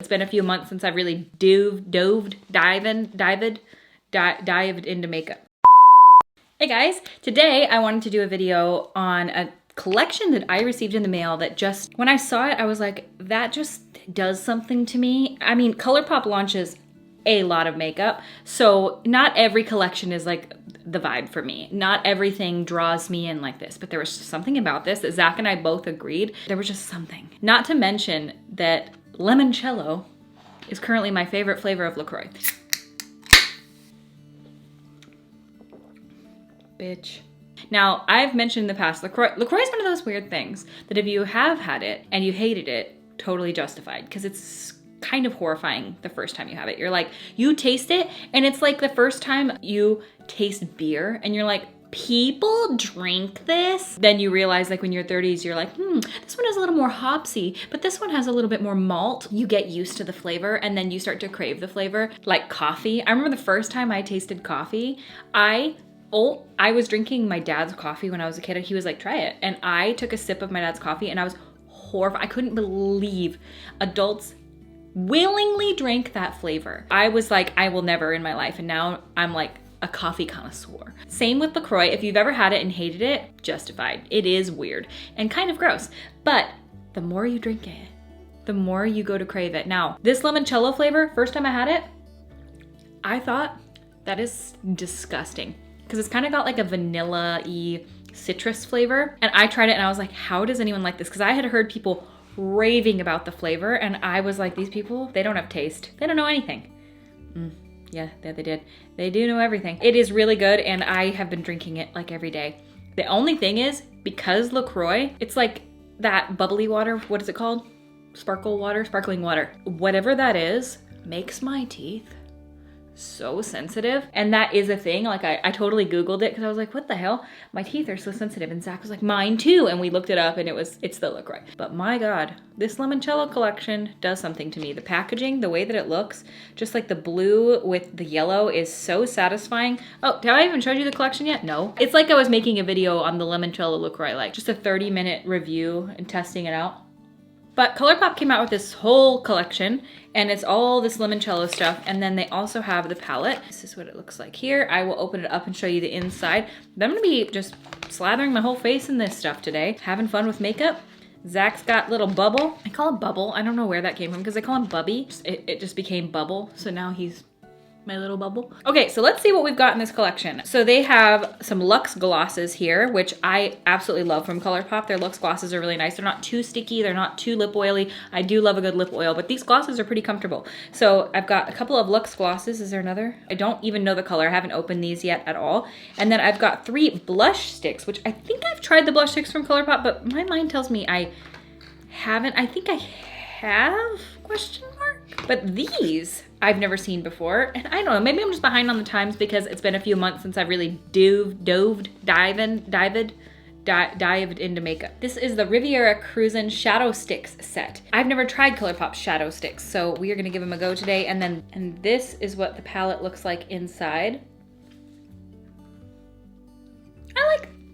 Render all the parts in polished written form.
It's been a few months since I've really dived into makeup. Hey guys, today I wanted to do a video on a collection that I received in the mail that just, when I saw it, I was like, that just does something to me. I mean, Colourpop launches a lot of makeup, so not every collection is like the vibe for me. Not everything draws me in like this, but there was something about this that Zach and I both agreed. There was just something. Not to mention that Limoncello is currently my favorite flavor of LaCroix. Bitch. Now, I've mentioned in the past, LaCroix is one of those weird things that if you have had it and you hated it, totally justified, because it's kind of horrifying the first time you have it. You're like, you taste it, and it's like the first time you taste beer, and you're like, people drink this? Then you realize, like, when you're 30s, you're like, this one is a little more hopsy, but this one has a little bit more malt. You get used to the flavor, and then you start to crave the flavor. Like coffee. I remember the first time I tasted coffee, I was drinking my dad's coffee when I was a kid, and he was like, try it. And I took a sip of my dad's coffee, and I was horrified. I couldn't believe adults willingly drank that flavor. I was like, I will never in my life. And now I'm like a coffee connoisseur. Same with LaCroix. If you've ever had it and hated it, justified. It is weird and kind of gross. But the more you drink it, the more you go to crave it. Now, this limoncello flavor, first time I had it, I thought that is disgusting, because it's kind of got like a vanilla-y citrus flavor. And I tried it and I was like, how does anyone like this? Because I had heard people raving about the flavor, and I was like, these people, they don't have taste. They don't know anything. Yeah, they did. They do know everything. It is really good, and I have been drinking it like every day. The only thing is, because LaCroix, it's like that bubbly water, what is it called? Sparkling water. Whatever that is, makes my teeth so sensitive. And that is a thing. Like I totally Googled it because I was like, what the hell? My teeth are so sensitive. And Zach was like, mine too. And we looked it up and it's the LaCroix. But my God, this limoncello collection does something to me. The packaging, the way that it looks, just like the blue with the yellow is so satisfying. Oh, did I even show you the collection yet? No. It's like I was making a video on the limoncello LaCroix, like just a 30-minute review and testing it out. But Colourpop came out with this whole collection, and it's all this limoncello stuff, and then they also have the palette. This is what it looks like here. I will open it up and show you the inside. But I'm gonna be just slathering my whole face in this stuff today, having fun with makeup. Zach's got little Bubble. I call him Bubble. I don't know where that came from, because I call him Bubby. It just became Bubble, so now he's my little bubble. Okay, so let's see what we've got in this collection. So they have some Luxe Glosses here, which I absolutely love from Colourpop. Their Luxe Glosses are really nice. They're not too sticky. They're not too lip oily. I do love a good lip oil, but these glosses are pretty comfortable. So I've got a couple of Luxe Glosses. Is there another? I don't even know the color. I haven't opened these yet at all. And then I've got 3 blush sticks, which I think I've tried the blush sticks from Colourpop, but my mind tells me I haven't. I think I have, question mark? But these I've never seen before, and I don't know, maybe I'm just behind on the times because it's been a few months since I've really dived into makeup. This is the Riviera Cruisin' Shadow Sticks set. I've never tried Colourpop shadow sticks, so we are gonna give them a go today. And this is what the palette looks like inside.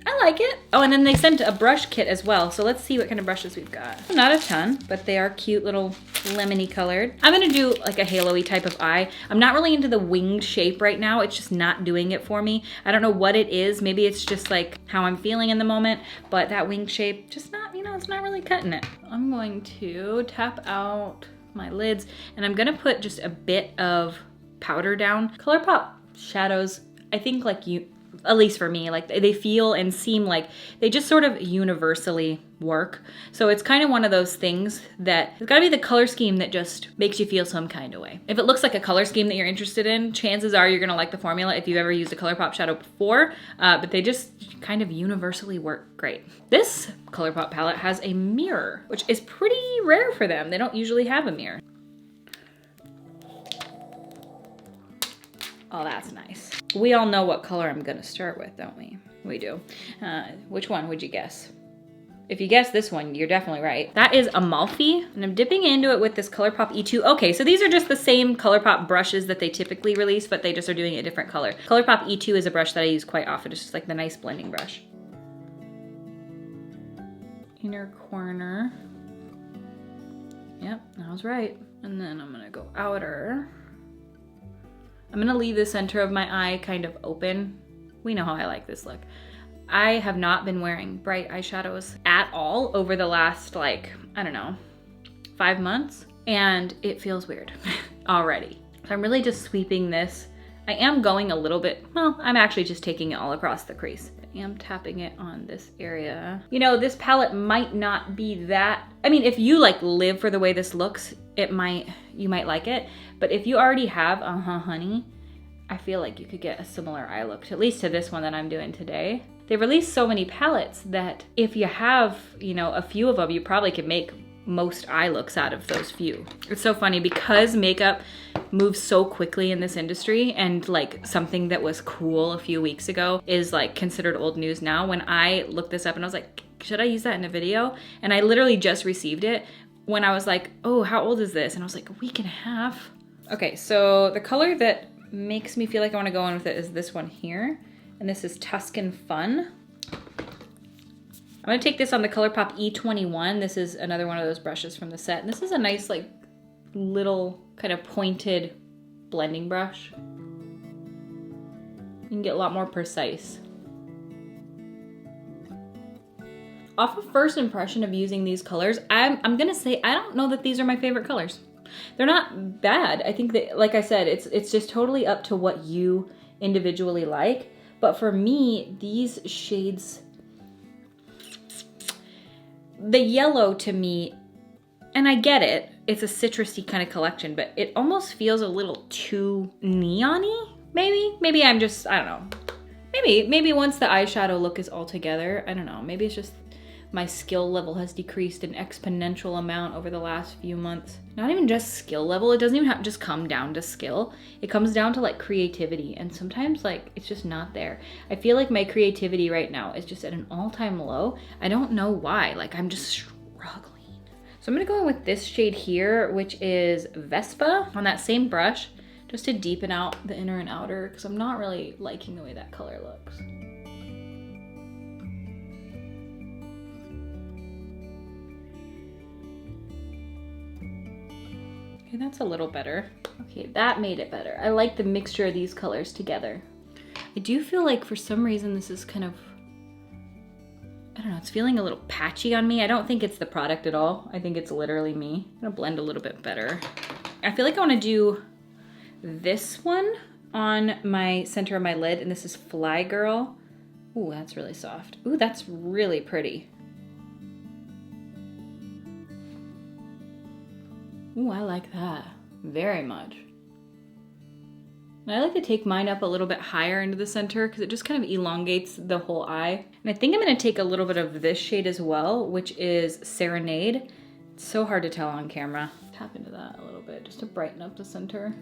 I like it. Oh, and then they sent a brush kit as well. So let's see what kind of brushes we've got. Not a ton, but they are cute, little lemony colored. I'm gonna do like a halo-y type of eye. I'm not really into the winged shape right now. It's just not doing it for me. I don't know what it is. Maybe it's just like how I'm feeling in the moment, but that winged shape, just not, you know, it's not really cutting it. I'm going to tap out my lids, and I'm gonna put just a bit of powder down. Colourpop shadows, I think, like you, at least for me, like they feel and seem like they just sort of universally work. So it's kind of one of those things that it's gotta be the color scheme that just makes you feel some kind of way. If it looks like a color scheme that you're interested in, chances are you're gonna like the formula if you've ever used a Colourpop shadow before, but they just kind of universally work great. This Colourpop palette has a mirror, which is pretty rare for them. They don't usually have a mirror. Oh, that's nice. We all know what color I'm gonna start with, don't we? We do. Which one would you guess? If you guess this one, you're definitely right. That is Amalfi, and I'm dipping into it with this Colourpop E2. Okay, so these are just the same Colourpop brushes that they typically release, but they just are doing a different color. Colourpop E2 is a brush that I use quite often. It's just like the nice blending brush. Inner corner. Yep, I was right. And then I'm gonna go outer. I'm gonna leave the center of my eye kind of open. We know how I like this look. I have not been wearing bright eyeshadows at all over the last, like, I don't know, 5 months. And it feels weird already. So I'm really just sweeping this. I am going a little bit, well, I'm actually just taking it all across the crease. I am tapping it on this area. You know, this palette might not be that, I mean, if you like live for the way this looks, you might like it. But if you already have Honey, I feel like you could get a similar eye look, at least to this one that I'm doing today. They released so many palettes that if you have, you know, a few of them, you probably could make most eye looks out of those few. It's so funny because makeup moves so quickly in this industry, and like something that was cool a few weeks ago is like considered old news now. When I looked this up and I was like, should I use that in a video? And I literally just received it when I was like, oh, how old is this? And I was like, a week and a half. Okay, so the color that makes me feel like I want to go in with it is this one here. And this is Tuscan Fun. I'm gonna take this on the Colourpop E21. This is another one of those brushes from the set. And this is a nice, like, little kind of pointed blending brush. You can get a lot more precise. Off of first impression of using these colors, I'm gonna say I don't know that these are my favorite colors. They're not bad. I think that, like I said, it's just totally up to what you individually like. But for me, these shades, the yellow to me, and I get it, it's a citrusy kind of collection, but it almost feels a little too neon-y, maybe? Maybe I'm just, I don't know. Maybe once the eyeshadow look is all together, I don't know, maybe it's just my skill level has decreased an exponential amount over the last few months. Not even just skill level, it doesn't even have to just come down to skill. It comes down to like creativity, and sometimes like it's just not there. I feel like my creativity right now is just at an all-time low. I don't know why, like I'm just struggling. So I'm gonna go in with this shade here, which is Vespa, on that same brush, just to deepen out the inner and outer, because I'm not really liking the way that color looks. Okay, that's a little better. Okay, that made it better. I like the mixture of these colors together. I do feel like for some reason this is kind of, I don't know, it's feeling a little patchy on me. I don't think it's the product at all. I think it's literally me. I'm gonna blend a little bit better. I feel like I wanna do this one on my center of my lid, and this is Fly Girl. Ooh, that's really soft. Ooh, that's really pretty. Ooh, I like that very much. And I like to take mine up a little bit higher into the center because it just kind of elongates the whole eye. And I think I'm gonna take a little bit of this shade as well, which is Serenade. It's so hard to tell on camera. Tap into that a little bit just to brighten up the center.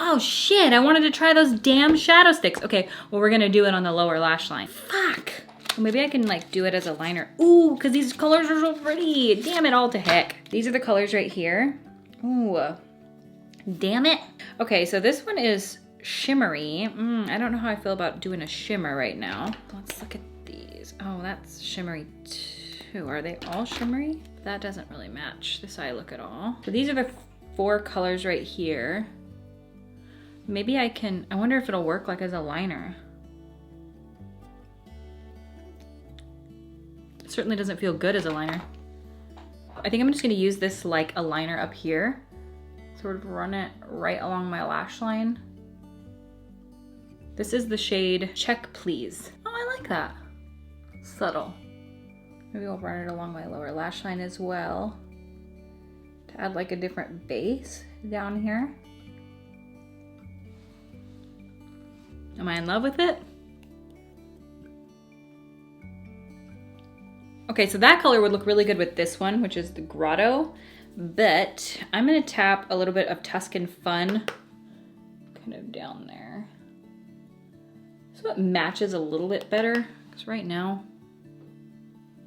Oh shit, I wanted to try those damn shadow sticks. Okay, well we're gonna do it on the lower lash line. Fuck. Well, maybe I can like do it as a liner. Ooh, because these colors are so pretty. Damn it all to heck. These are the colors right here. Ooh, damn it. Okay, so this one is shimmery. I don't know how I feel about doing a shimmer right now. Let's look at these. Oh, that's shimmery too. Are they all shimmery? That doesn't really match this eye look at all. So these are the 4 colors right here. Maybe I wonder if it'll work like as a liner. It certainly doesn't feel good as a liner. I think I'm just gonna use this like a liner up here. Sort of run it right along my lash line. This is the shade Check Please. Oh, I like that. Subtle. Maybe I'll run it along my lower lash line as well to add like a different base down here. Am I in love with it? Okay, so that color would look really good with this one, which is the Grotto, but I'm gonna tap a little bit of Tuscan Fun kind of down there. So it matches a little bit better, because right now,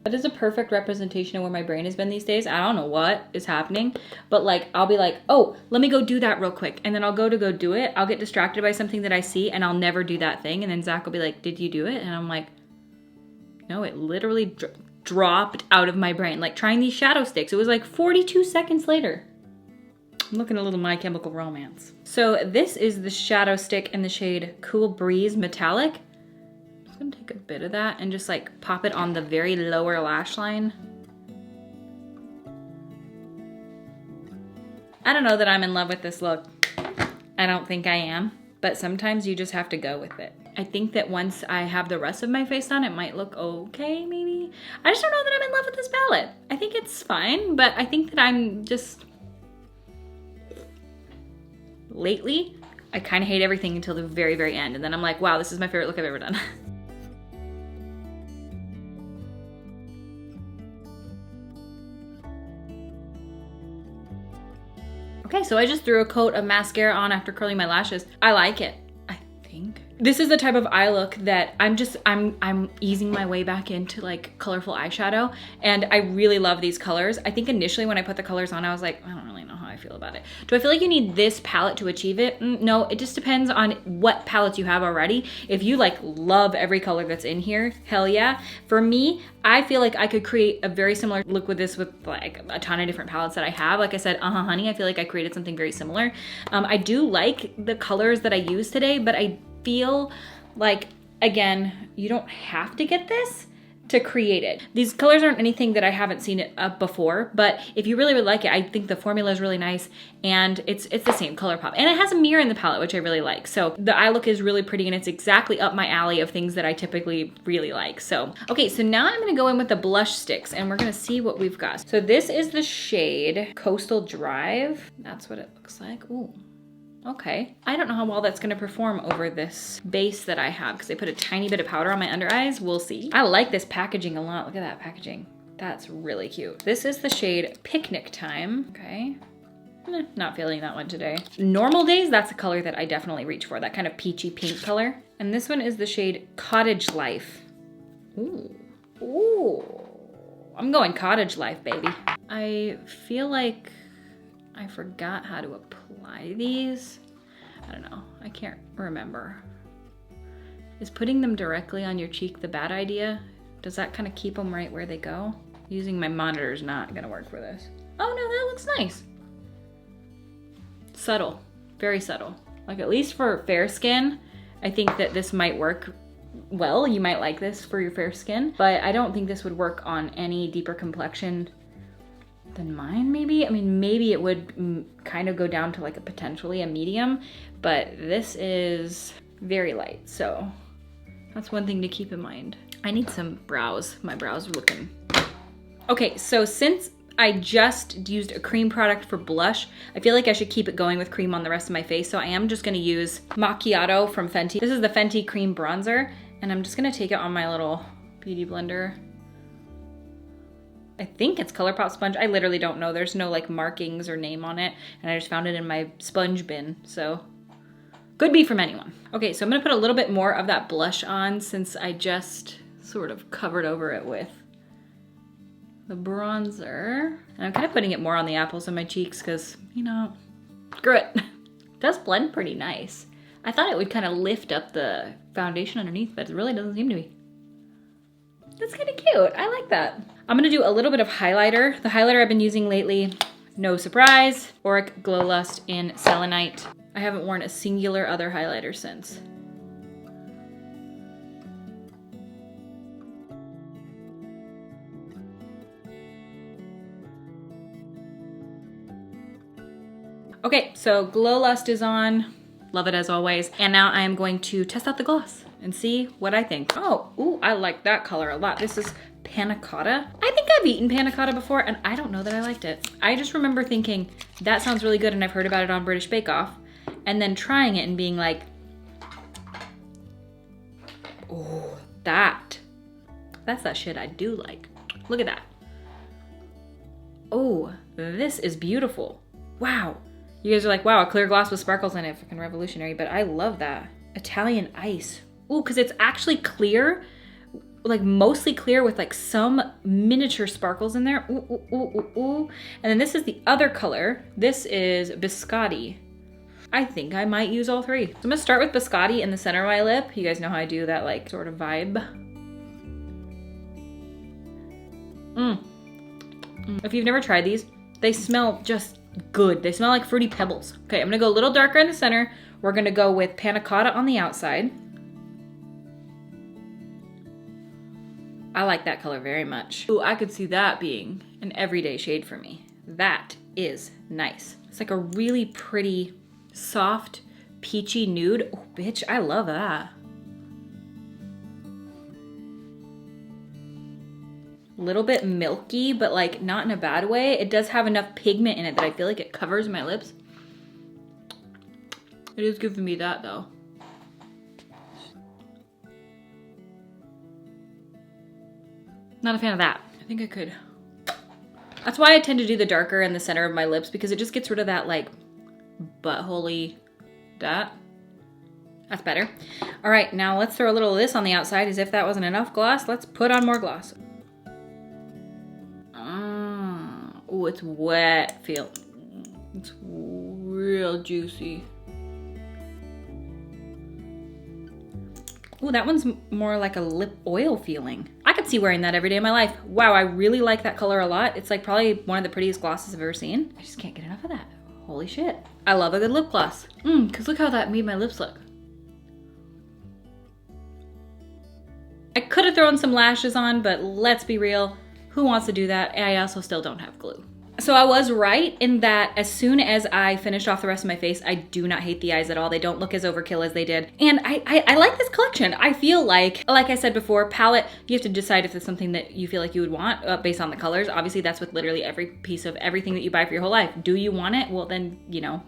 that is a perfect representation of where my brain has been these days. I don't know what is happening, but like, I'll be like, oh, let me go do that real quick. And then I'll go do it. I'll get distracted by something that I see and I'll never do that thing. And then Zach will be like, did you do it? And I'm like, no, it literally dropped out of my brain. Like trying these shadow sticks, it was like 42 seconds later. I'm looking a little My Chemical Romance. So this is the shadow stick in the shade Cool Breeze Metallic. I'm just gonna take a bit of that and just like pop it on the very lower lash line. I don't know that I'm in love with this look. I don't think I am, but sometimes you just have to go with it. I think that once I have the rest of my face done, it might look okay, maybe. I just don't know that I'm in love with this palette. I think it's fine, but I think that I'm just... Lately, I kind of hate everything until the very, very end. And then I'm like, wow, this is my favorite look I've ever done. Okay, so I just threw a coat of mascara on after curling my lashes. I like it, I think. This is the type of eye look that I'm easing my way back into like colorful eyeshadow, and I really love these colors. I think initially when I put the colors on, I was like, I don't really know how I feel about it. Do I feel like you need this palette to achieve it? No, it just depends on what palettes you have already. If you like love every color that's in here, hell yeah. For me, I feel like I could create a very similar look with this with like a ton of different palettes that I have. Like I said, honey, I feel like I created something very similar. I do like the colors that I used today, but I feel like, again, you don't have to get this to create it. These colors aren't anything that I haven't seen it up before, but if you really, really like it, I think the formula is really nice, and it's the same Colourpop. And it has a mirror in the palette, which I really like. So the eye look is really pretty, and it's exactly up my alley of things that I typically really like. So, okay, so now I'm gonna go in with the blush sticks, and we're gonna see what we've got. So this is the shade Coastal Drive. That's what it looks like. Ooh. Okay, I don't know how well that's gonna perform over this base that I have because I put a tiny bit of powder on my under eyes. We'll see. I like this packaging a lot. Look at that packaging. That's really cute. This is the shade Picnic Time. Okay. Not feeling that one today. Normal days, that's a color that I definitely reach for, that kind of peachy pink color. And this one is the shade Cottage Life. Ooh. Ooh. I'm going Cottage Life, baby. I feel like I forgot how to apply these. I don't know, I can't remember. Is putting them directly on your cheek the bad idea? Does that kind of keep them right where they go? Using my monitor is not gonna work for this. Oh no, that looks nice. Subtle, very subtle. Like at least for fair skin, I think that this might work well. You might like this for your fair skin, but I don't think this would work on any deeper complexion than mine, maybe. I mean, maybe it would kind of go down to like a potentially a medium, but this is very light, so that's one thing to keep in mind. I need some brows. My brows are looking... Okay, so since I just used a cream product for blush, I feel like I should keep it going with cream on the rest of my face, so I am just gonna use Macchiato from Fenty. This is the Fenty Cream Bronzer, and I'm just gonna take it on my little beauty blender. I think it's Colourpop sponge. I literally don't know. There's no like markings or name on it, and I just found it in my sponge bin, so could be from anyone. Okay, so I'm gonna put a little bit more of that blush on since I just sort of covered over it with the bronzer. And I'm kind of putting it more on the apples of my cheeks because, you know, screw it. It does blend pretty nice. I thought it would kind of lift up the foundation underneath, but it really doesn't seem to be. That's kind of cute. I like that. I'm gonna do a little bit of highlighter. The highlighter I've been using lately, no surprise, Auric Glow Lust in Selenite. I haven't worn a singular other highlighter since. Okay, so Glow Lust is on. Love it as always. And now I am going to test out the gloss and see what I think. Oh, ooh, I like that color a lot. This is Panna Cotta. I think I've eaten Panna Cotta before, and I don't know that I liked it. I just remember thinking, that sounds really good, and I've heard about it on British Bake Off, and then trying it and being like, oh, that's that shit I do like. Look at that. Oh, this is beautiful. Wow. You guys are like, wow, a clear gloss with sparkles in it, freaking revolutionary, but I love that. Italian Ice. Ooh, because it's actually clear, like mostly clear with like some miniature sparkles in there. Ooh, ooh, ooh, ooh, ooh. And then this is the other color. This is Biscotti. I think I might use all three. So I'm gonna start with Biscotti in the center of my lip. You guys know how I do that like sort of vibe. If you've never tried these, they smell just good. They smell like Fruity Pebbles. Okay, I'm gonna go a little darker in the center. We're gonna go with Panna Cotta on the outside. I like that color very much. Ooh, I could see that being an everyday shade for me. That is nice. It's like a really pretty, soft, peachy nude. Oh, bitch, I love that. A little bit milky, but like not in a bad way. It does have enough pigment in it that I feel like it covers my lips. It is giving me that though. Not a fan of that. I think I could. That's why I tend to do the darker in the center of my lips, because it just gets rid of that like butthole-y dot. That's better. All right, now let's throw a little of this on the outside. As if that wasn't enough gloss, let's put on more gloss. Oh, it's wet. It's real juicy. Ooh, that one's more like a lip oil feeling. I could see wearing that every day of my life. Wow, I really like that color a lot. It's like probably one of the prettiest glosses I've ever seen. I just can't get enough of that. Holy shit. I love a good lip gloss. Cause look how that made my lips look. I could have thrown some lashes on, but let's be real. Who wants to do that? I also still don't have glue. So I was right in that as soon as I finished off the rest of my face, I do not hate the eyes at all. They don't look as overkill as they did. And I like this collection. I feel like I said before, palette, you have to decide if it's something that you feel like you would want based on the colors. Obviously, that's with literally every piece of everything that you buy for your whole life. Do you want it? Well, then, you know.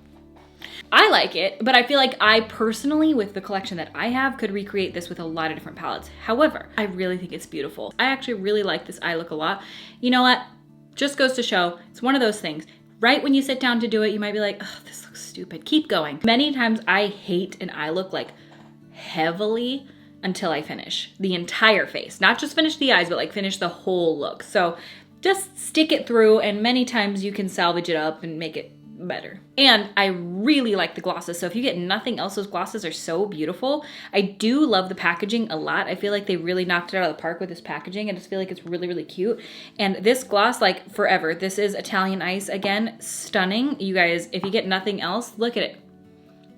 I like it, but I feel like I personally, with the collection that I have, could recreate this with a lot of different palettes. However, I really think it's beautiful. I actually really like this eye look a lot. You know what? Just goes to show, it's one of those things. Right when you sit down to do it, you might be like, oh, this looks stupid. Keep going. Many times I hate an eye look like heavily until I finish the entire face. Not just finish the eyes, but like finish the whole look. So just stick it through, and many times you can salvage it up and make it better. And I really like the glosses. So if you get nothing else, those glosses are so beautiful. I do love the packaging a lot. I feel like they really knocked it out of the park with this packaging. I just feel like it's really, really cute. And this gloss, like forever, this is Italian Ice again. Stunning. You guys, if you get nothing else, look at it.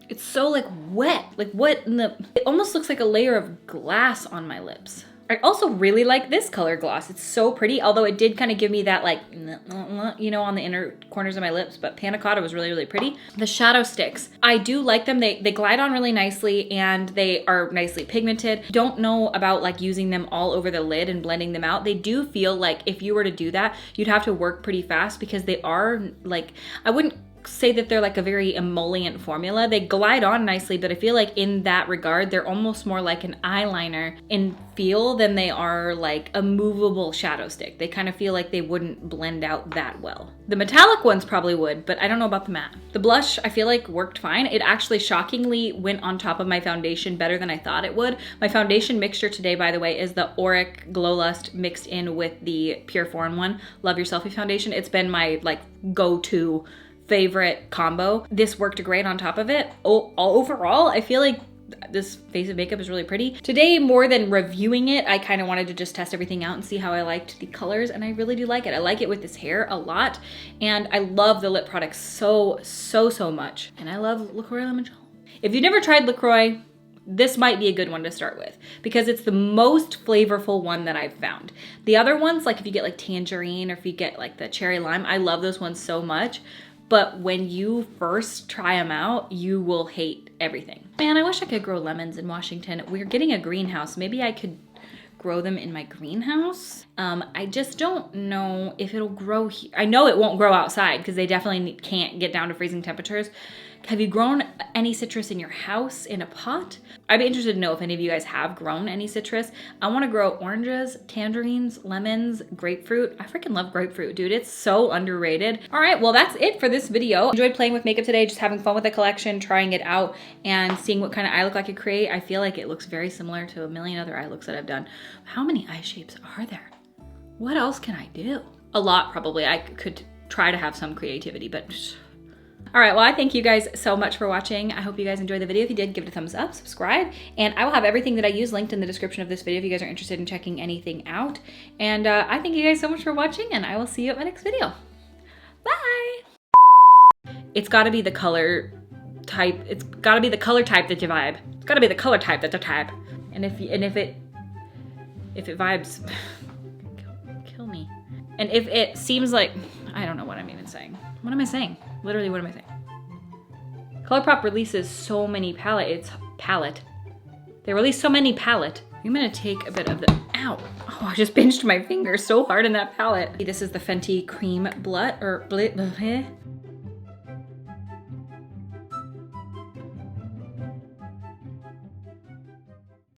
It's so like wet. Like what in the, it almost looks like a layer of glass on my lips. I also really like this color gloss. It's so pretty, although it did kind of give me that like, you know, on the inner corners of my lips, but Panna Cotta was really, really pretty. The shadow sticks, I do like them. They glide on really nicely and they are nicely pigmented. Don't know about like using them all over the lid and blending them out. They do feel like if you were to do that, you'd have to work pretty fast because they are like, I wouldn't say that they're like a very emollient formula. They glide on nicely, but I feel like in that regard, they're almost more like an eyeliner in feel than they are like a movable shadow stick. They kind of feel like they wouldn't blend out that well. The metallic ones probably would, but I don't know about the matte. The blush, I feel like worked fine. It actually shockingly went on top of my foundation better than I thought it would. My foundation mixture today, by the way, is the Auric Glow Lust mixed in with the Pure 4-in-1 Love Your Selfie foundation. It's been my like go-to favorite combo. This worked great on top of it. Overall, I feel like this face of makeup is really pretty. Today, more than reviewing it, I kind of wanted to just test everything out and see how I liked the colors, and I really do like it. I like it with this hair a lot, and I love the lip products so much. And I love LaCroix Limoncello. If you've never tried LaCroix, this might be a good one to start with because it's the most flavorful one that I've found. The other ones, like if you get like tangerine or if you get like the cherry lime, I love those ones so much. But when you first try them out, you will hate everything. Man, I wish I could grow lemons in Washington. We're getting a greenhouse. Maybe I could grow them in my greenhouse. I just don't know if it'll grow here. I know it won't grow outside because they definitely can't get down to freezing temperatures. Have you grown any citrus in your house in a pot? I'd be interested to know if any of you guys have grown any citrus. I want to grow oranges, tangerines, lemons, grapefruit. I freaking love grapefruit, dude. It's so underrated. All right, well, that's it for this video. Enjoyed playing with makeup today, just having fun with the collection, trying it out, and seeing what kind of eye look I could create. I feel like it looks very similar to a million other eye looks that I've done. How many eye shapes are there? What else can I do? A lot, probably. I could try to have some creativity, but All right, well, I thank you guys so much for watching. I hope you guys enjoyed the video. If you did, give it a thumbs up, subscribe, and I will have everything that I use linked in the description of this video if you guys are interested in checking anything out. And I thank you guys so much for watching, and I will see you at my next video. Bye! It's gotta be the color type. It's gotta be the color type that you vibe. It's gotta be the color type that's a type. And if it vibes, kill me. And if it seems like, I don't know what I'm even saying. What am I saying? Literally, what am I saying? Colourpop releases so many palette. They release so many palette. I'm gonna take a bit of the, ow. Oh, I just pinched my finger so hard in that palette. This is the Fenty Cream Blut, or